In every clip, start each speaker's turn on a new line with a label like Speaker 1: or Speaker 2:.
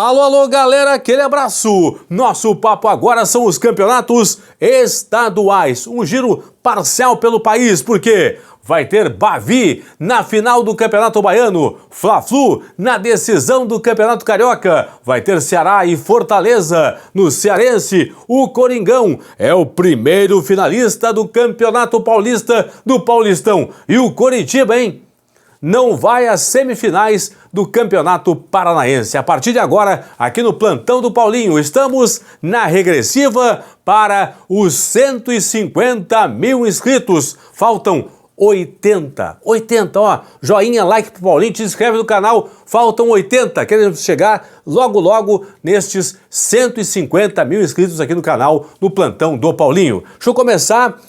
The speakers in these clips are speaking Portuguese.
Speaker 1: Alô, alô, galera, aquele abraço! Nosso papo agora são os campeonatos estaduais. Um giro parcial pelo país, porque vai ter Bavi na final do Campeonato Baiano, Fla-Flu na decisão do Campeonato Carioca, vai ter Ceará e Fortaleza. No Cearense, o Coringão é o primeiro finalista do Campeonato Paulista do Paulistão. E o Coritiba, hein? Não vai às semifinais do Campeonato Paranaense. A partir de agora, aqui no Plantão do Paulinho, estamos na regressiva para os 150 mil inscritos. Faltam 80, ó, joinha, like pro Paulinho, te inscreve no canal, faltam 80, queremos chegar logo nestes 150 mil inscritos aqui no canal do Plantão do Paulinho. Deixa eu começar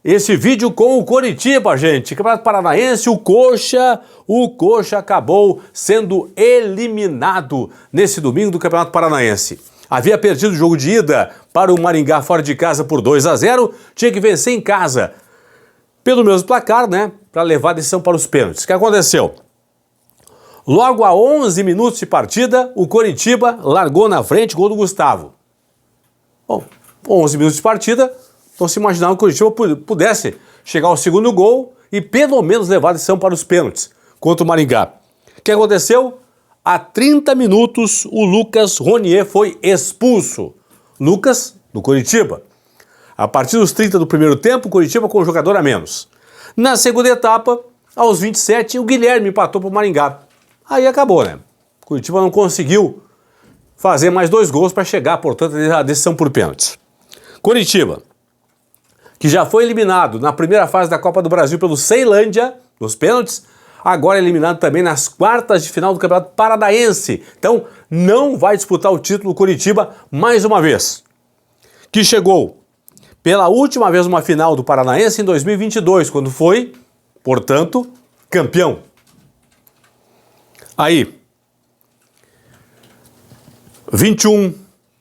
Speaker 1: esse vídeo com o Coritiba, gente. Campeonato Paranaense, o Coxa acabou sendo eliminado nesse domingo do Campeonato Paranaense. Havia perdido o jogo de ida para o Maringá fora de casa por 2-0, tinha que vencer em casa pelo mesmo placar, né, para levar a decisão para os pênaltis. O que aconteceu? Logo a 11 minutos de partida, o Coritiba largou na frente, gol do Gustavo. Bom, 11 minutos de partida, então se imaginava que o Coritiba pudesse chegar ao segundo gol e pelo menos levar a decisão para os pênaltis contra o Maringá. O que aconteceu? A 30 minutos, o Lucas Ronier foi expulso. Lucas, do Coritiba. A partir dos 30 do primeiro tempo, o Coritiba com um jogador a menos. Na segunda etapa, aos 27, o Guilherme empatou para o Maringá. Aí acabou, né? O Coritiba não conseguiu fazer mais 2 gols para chegar, portanto, à decisão por pênaltis. Coritiba, que já foi eliminado na primeira fase da Copa do Brasil pelo Ceilândia, nos pênaltis, agora é eliminado também nas quartas de final do Campeonato Paranaense. Então, não vai disputar o título Coritiba mais uma vez. Que chegou pela última vez uma final do Paranaense em 2022, quando foi, portanto, campeão. Aí, 21,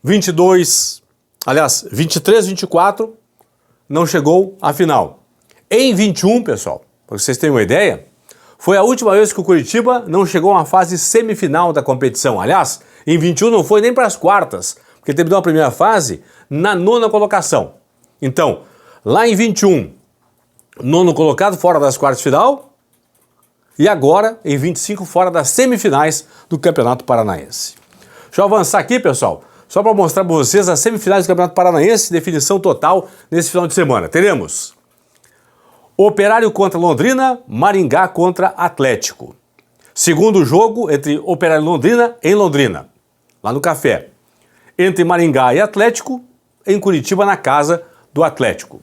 Speaker 1: 22, aliás, 23, 24, não chegou à final. Em 21, pessoal, para vocês terem uma ideia, foi a última vez que o Coritiba não chegou a uma fase semifinal da competição. Aliás, em 21 não foi nem para as quartas, porque terminou a primeira fase na 9ª colocação. Então, lá em 21, 9º colocado fora das quartas de final e agora, em 25, fora das semifinais do Campeonato Paranaense. Deixa eu avançar aqui, pessoal, só para mostrar para vocês as semifinais do Campeonato Paranaense, definição total nesse final de semana. Teremos Operário contra Londrina, Maringá contra Atlético. Segundo jogo entre Operário e Londrina, em Londrina, lá no Café. Entre Maringá e Atlético, em Curitiba, na casa do Atlético.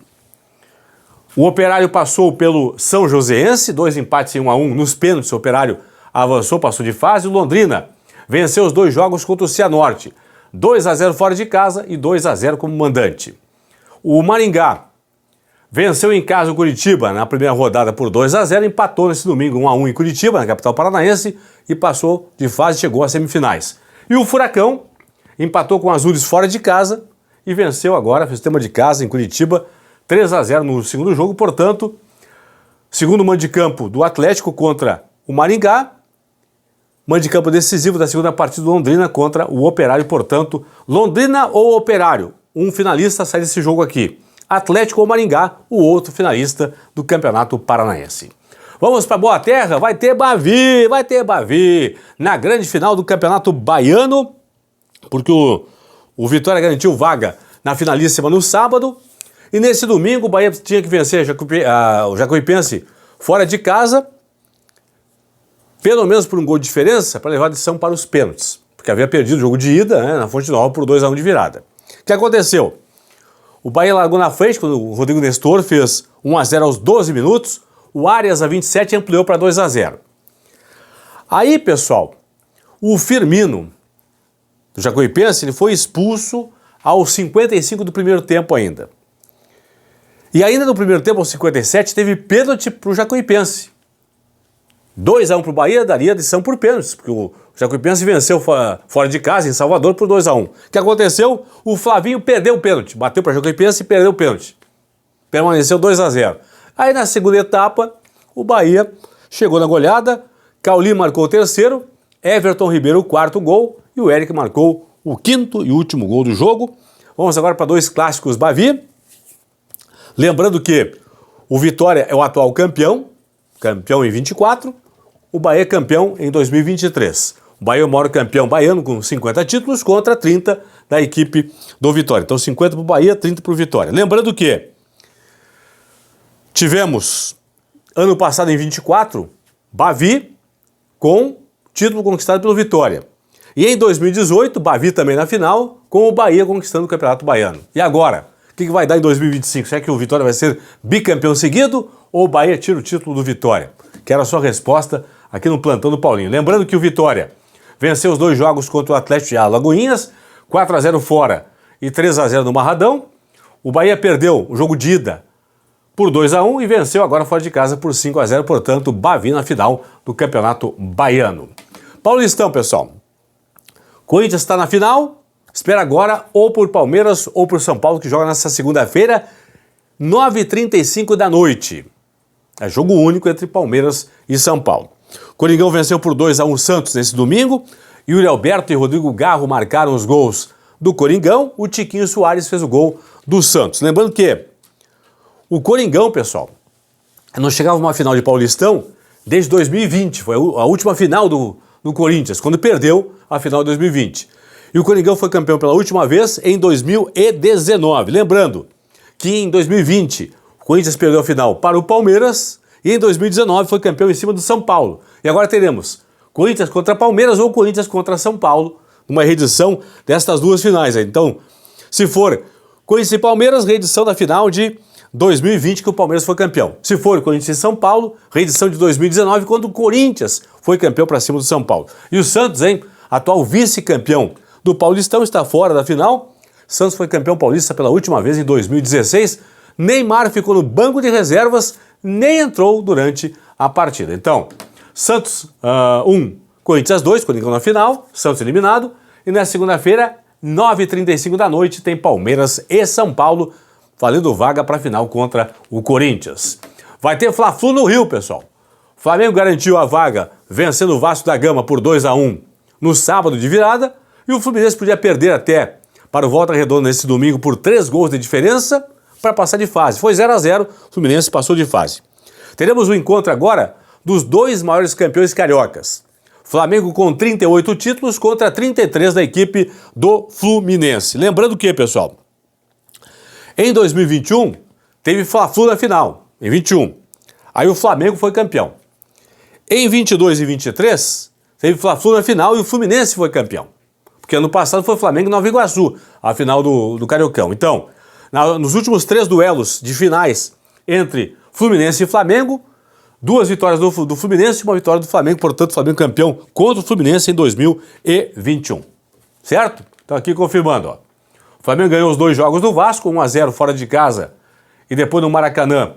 Speaker 1: O Operário passou pelo São Joséense, 2 empates em 1-1 nos pênaltis. O Operário avançou, passou de fase. O Londrina venceu os 2 jogos contra o Cianorte, 2-0 fora de casa e 2-0 como mandante. O Maringá venceu em casa o Curitiba na primeira rodada por 2-0, empatou nesse domingo 1-1 em Curitiba, na capital paranaense, e passou de fase e chegou às semifinais. E o Furacão empatou com o Azures fora de casa e venceu agora, fez tema de casa em Curitiba, 3-0 no segundo jogo. Portanto, segundo mando de campo do Atlético contra o Maringá, mando de campo decisivo da segunda partida do Londrina contra o Operário. Portanto, Londrina ou Operário, um finalista sai desse jogo aqui. Atlético ou Maringá, o outro finalista do Campeonato Paranaense. Vamos para Boa Terra, vai ter Bavi, na grande final do Campeonato Baiano, porque o Vitória garantiu vaga na finalíssima no sábado. E nesse domingo o Bahia tinha que vencer o Jacuipense fora de casa, pelo menos por um gol de diferença, para levar a decisão para os pênaltis. Porque havia perdido o jogo de ida, né, na Fonte Nova por 2-1 de virada. O que aconteceu? O Bahia largou na frente quando o Rodrigo Nestor fez 1-0 aos 12 minutos. O Arias, a 27, ampliou para 2-0. Aí, pessoal, o Firmino do Jacuipense, ele foi expulso aos 55 do primeiro tempo ainda. E ainda no primeiro tempo, aos 57, teve pênalti para o Jacuipense. 2-1 para o Bahia, daria decisão por pênaltis, porque o Jacuipense venceu fora de casa, em Salvador, por 2-1. O que aconteceu? O Flavinho perdeu o pênalti, bateu para o Jacuipense e perdeu o pênalti. Permaneceu 2-0. Aí na segunda etapa, o Bahia chegou na goleada, Cauli marcou o terceiro, Everton Ribeiro o quarto gol e o Eric marcou o quinto e último gol do jogo. Vamos agora para dois clássicos Bavi. Lembrando que o Vitória é o atual campeão em 24, o Bahia é campeão em 2023. O Bahia é o maior campeão baiano com 50 títulos contra 30 da equipe do Vitória. Então 50 para o Bahia, 30 para o Vitória. Lembrando que tivemos ano passado em 24, Bavi com título conquistado pelo Vitória. E em 2018, Bavi também na final, com o Bahia conquistando o Campeonato Baiano. E agora? O que vai dar em 2025? Será que o Vitória vai ser bicampeão seguido ou o Bahia tira o título do Vitória? Quero a sua resposta aqui no Plantão do Paulinho. Lembrando que o Vitória venceu os dois jogos contra o Atlético de Alagoinhas, 4-0 fora e 3-0 no Marradão. O Bahia perdeu o jogo de ida por 2-1 e venceu agora fora de casa por 5-0, portanto, Bavi na final do Campeonato Baiano. Paulistão, pessoal. Corinthians está na final, espera agora ou por Palmeiras ou por São Paulo, que joga nessa segunda-feira, 9h35 da noite. É jogo único entre Palmeiras e São Paulo. Coringão venceu por 2-1 o Santos nesse domingo. Yuri Alberto e Rodrigo Garro marcaram os gols do Coringão. O Tiquinho Soares fez o gol do Santos. Lembrando que o Coringão, pessoal, não chegava a uma final de Paulistão desde 2020. Foi a última final do Corinthians, quando perdeu a final de 2020. E o Coringão foi campeão pela última vez em 2019. Lembrando que em 2020 o Corinthians perdeu a final para o Palmeiras e em 2019 foi campeão em cima do São Paulo. E agora teremos Corinthians contra Palmeiras ou Corinthians contra São Paulo, uma reedição destas duas finais. Então, se for Corinthians e Palmeiras, reedição da final de 2020 que o Palmeiras foi campeão. Se for Corinthians e São Paulo, reedição de 2019, quando o Corinthians foi campeão para cima do São Paulo. E o Santos, atual vice-campeão do Paulistão, está fora da final. Santos foi campeão paulista pela última vez em 2016. Neymar ficou no banco de reservas, nem entrou durante a partida. Então, Santos 1, Corinthians 2, Coringão na final, Santos eliminado. E na segunda-feira, 9h35 da noite, tem Palmeiras e São Paulo, valendo vaga para a final contra o Corinthians. Vai ter Fla-Flu no Rio, pessoal. O Flamengo garantiu a vaga vencendo o Vasco da Gama por 2-1 no sábado de virada. E o Fluminense podia perder até para o Volta Redonda nesse domingo por 3 gols de diferença para passar de fase. Foi 0-0, o Fluminense passou de fase. Teremos o encontro agora dos dois maiores campeões cariocas. Flamengo com 38 títulos contra 33 da equipe do Fluminense. Lembrando que, pessoal, em 2021 teve Fla-Flu na final, em 21. Aí o Flamengo foi campeão. Em 22 e 23 teve Fla-Flu na final e o Fluminense foi campeão. Porque ano passado foi Flamengo e Nova Iguaçu, a final do Cariocão. Então, nos últimos 3 duelos de finais entre Fluminense e Flamengo, 2 vitórias do Fluminense e 1 vitória do Flamengo, portanto, Flamengo campeão contra o Fluminense em 2021. Certo? Então aqui confirmando, ó. O Flamengo ganhou os 2 jogos do Vasco, 1-0 fora de casa, e depois no Maracanã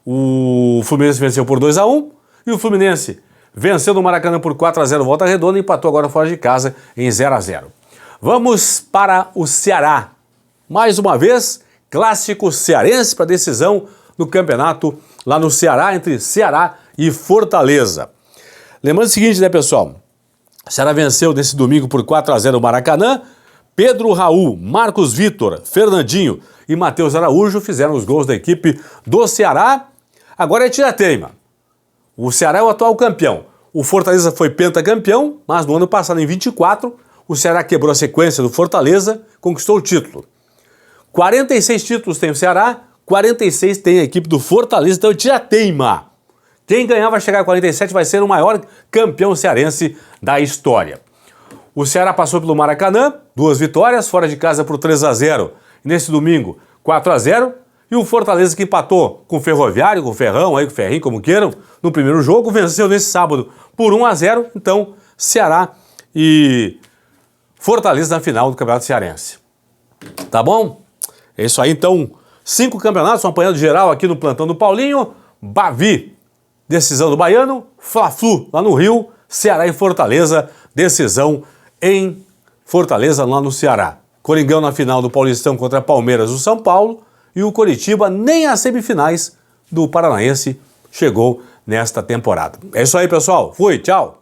Speaker 1: o Fluminense venceu por 2-1, e o Fluminense venceu no Maracanã por 4-0 Volta Redonda e empatou agora fora de casa em 0-0. Vamos para o Ceará. Mais uma vez, clássico cearense para decisão do campeonato lá no Ceará, entre Ceará e Fortaleza. Lembrando o seguinte, né, pessoal? O Ceará venceu nesse domingo por 4-0 o Maracanã. Pedro Raul, Marcos Vitor, Fernandinho e Matheus Araújo fizeram os gols da equipe do Ceará. Agora é tira-teima. O Ceará é o atual campeão. O Fortaleza foi pentacampeão, mas no ano passado, em 24, o Ceará quebrou a sequência do Fortaleza, conquistou o título. 46 títulos tem o Ceará, 46 tem a equipe do Fortaleza, então tira-teima. Quem ganhar vai chegar a 47, vai ser o maior campeão cearense da história. O Ceará passou pelo Maracanã, 2 vitórias, fora de casa por 3-0. Nesse domingo, 4-0. E o Fortaleza, que empatou com o Ferroviário, com o Ferrão, aí, com o Ferrinho, como queiram, no primeiro jogo, venceu nesse sábado por 1-0. Então, Ceará e Fortaleza na final do Campeonato Cearense. Tá bom? É isso aí, então. 5 campeonatos, um apanhado geral aqui no Plantão do Paulinho. Bavi, decisão do Baiano. Fla-Flu, lá no Rio. Ceará e Fortaleza, decisão em Fortaleza, lá no Ceará. Coringão na final do Paulistão contra Palmeiras do São Paulo. E o Coritiba nem às semifinais do Paranaense chegou nesta temporada. É isso aí, pessoal. Fui, tchau.